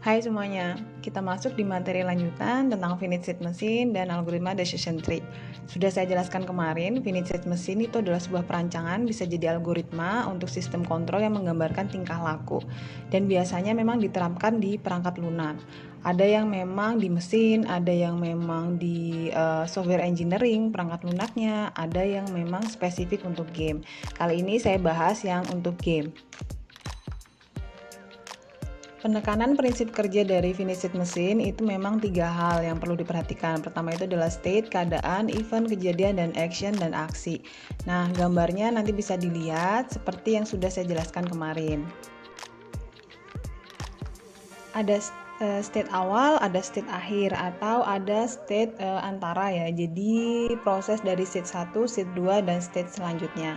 Hai semuanya, kita masuk di materi lanjutan tentang finite state machine dan algoritma decision tree. Sudah saya jelaskan kemarin, finite state machine itu adalah sebuah perancangan bisa jadi algoritma untuk sistem kontrol yang menggambarkan tingkah laku. Dan biasanya memang diterapkan di perangkat lunak. Ada yang memang di mesin, ada yang memang di software engineering, perangkat lunaknya, ada yang memang spesifik untuk game. Kali ini saya bahas yang untuk game. Penekanan prinsip kerja dari finite state machine itu memang 3 hal yang perlu diperhatikan. Pertama itu adalah state, keadaan, event, kejadian, dan action dan aksi. Nah, gambarnya nanti bisa dilihat seperti yang sudah saya jelaskan kemarin. Ada state awal, ada state akhir, atau ada state antara ya. Jadi proses dari state 1, state 2, dan state selanjutnya.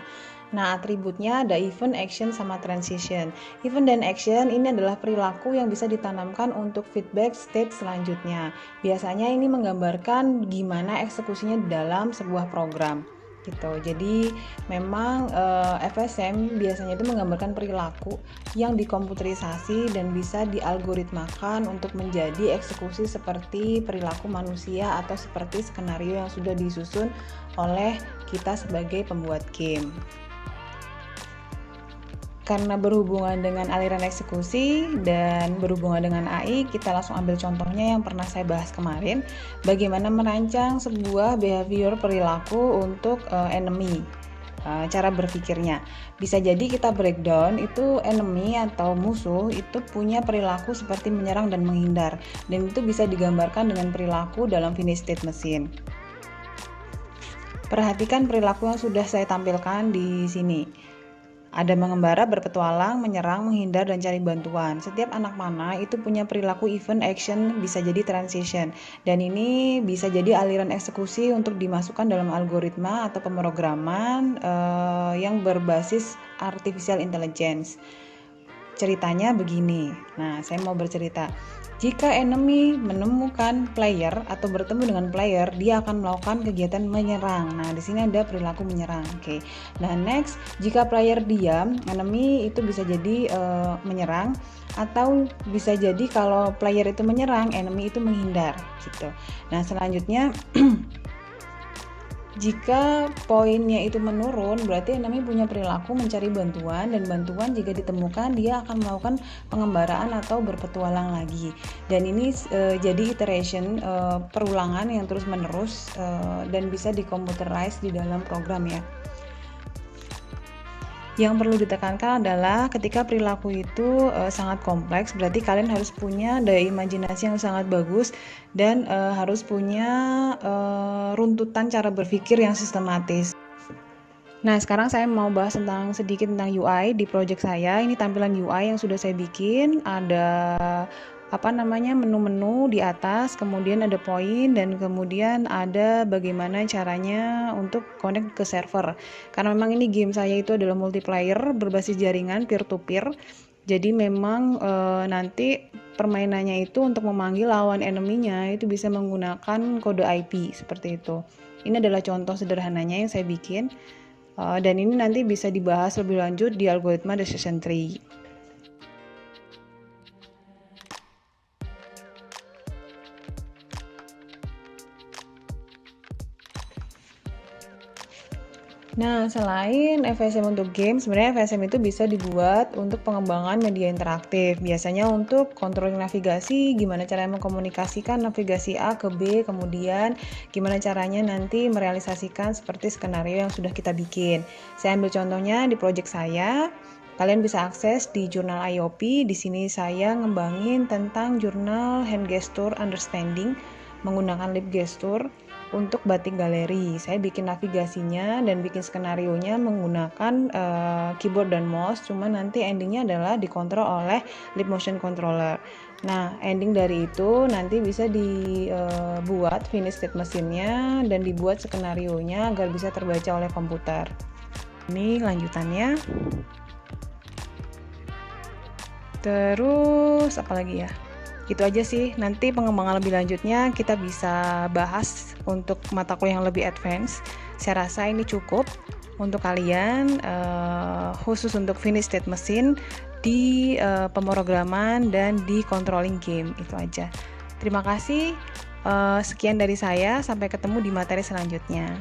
Nah, atributnya ada event, action, sama transition. Event dan action ini adalah perilaku yang bisa ditanamkan untuk feedback state selanjutnya. Biasanya ini menggambarkan gimana eksekusinya dalam sebuah program. Gitu. Jadi memang FSM biasanya itu menggambarkan perilaku yang dikomputerisasi dan bisa dialgoritmakan untuk menjadi eksekusi seperti perilaku manusia atau seperti skenario yang sudah disusun oleh kita sebagai pembuat game. Karena berhubungan dengan aliran eksekusi dan berhubungan dengan AI, kita langsung ambil contohnya yang pernah saya bahas kemarin, bagaimana merancang sebuah behavior perilaku untuk enemy. Cara berpikirnya bisa jadi kita breakdown itu enemy atau musuh itu punya perilaku seperti menyerang dan menghindar, dan itu bisa digambarkan dengan perilaku dalam finite state machine. Perhatikan perilaku yang sudah saya tampilkan di sini. Ada mengembara, berpetualang, menyerang, menghindar, dan cari bantuan. Setiap anak panah itu punya perilaku event, action, bisa jadi transition. Dan ini bisa jadi aliran eksekusi untuk dimasukkan dalam algoritma atau pemrograman yang berbasis artificial intelligence. Ceritanya begini. Nah, saya mau bercerita. Jika enemy menemukan player atau bertemu dengan player, dia akan melakukan kegiatan menyerang. Nah, di sini ada perilaku menyerang. Oke. Nah, next, jika player diam, enemy itu bisa jadi menyerang, atau bisa jadi kalau player itu menyerang, enemy itu menghindar gitu. Nah, selanjutnya jika poinnya itu menurun, berarti enemy punya perilaku mencari bantuan, dan bantuan jika ditemukan dia akan melakukan pengembaraan atau berpetualang lagi. Dan ini jadi iteration, perulangan yang terus menerus dan bisa dikomputerize di dalam program ya. Yang perlu ditekankan adalah ketika perilaku itu sangat kompleks, berarti kalian harus punya daya imajinasi yang sangat bagus dan harus punya runtutan cara berpikir yang sistematis. Nah, sekarang saya mau bahas sedikit tentang UI di project saya. Ini tampilan UI yang sudah saya bikin. Ada menu-menu di atas, kemudian ada poin, dan kemudian ada bagaimana caranya untuk connect ke server. Karena memang ini game saya itu adalah multiplayer berbasis jaringan peer-to-peer. Jadi memang nanti permainannya itu untuk memanggil lawan enemy-nya itu bisa menggunakan kode IP seperti itu. Ini adalah contoh sederhananya yang saya bikin. Dan ini nanti bisa dibahas lebih lanjut di algoritma decision tree. Nah, selain FSM untuk game, sebenarnya FSM itu bisa dibuat untuk pengembangan media interaktif. Biasanya untuk controlling navigasi, gimana caranya mengkomunikasikan navigasi A ke B, kemudian gimana caranya nanti merealisasikan seperti skenario yang sudah kita bikin. Saya ambil contohnya di project saya. Kalian bisa akses di jurnal IOP. Di sini saya ngembangin tentang jurnal hand gesture understanding menggunakan lip gesture untuk batik galeri. Saya bikin navigasinya dan bikin skenarionya menggunakan keyboard dan mouse, cuma nanti endingnya adalah dikontrol oleh lip motion controller. Nah, ending dari itu nanti bisa dibuat finite state machine-nya dan dibuat skenarionya agar bisa terbaca oleh komputer. Ini lanjutannya. Terus apa lagi ya? Gitu aja sih, nanti pengembangan lebih lanjutnya kita bisa bahas untuk mata kuliah yang lebih advance. Saya rasa ini cukup untuk kalian, khusus untuk finish state machine di pemrograman dan di controlling game, itu aja. Terima kasih, sekian dari saya, sampai ketemu di materi selanjutnya.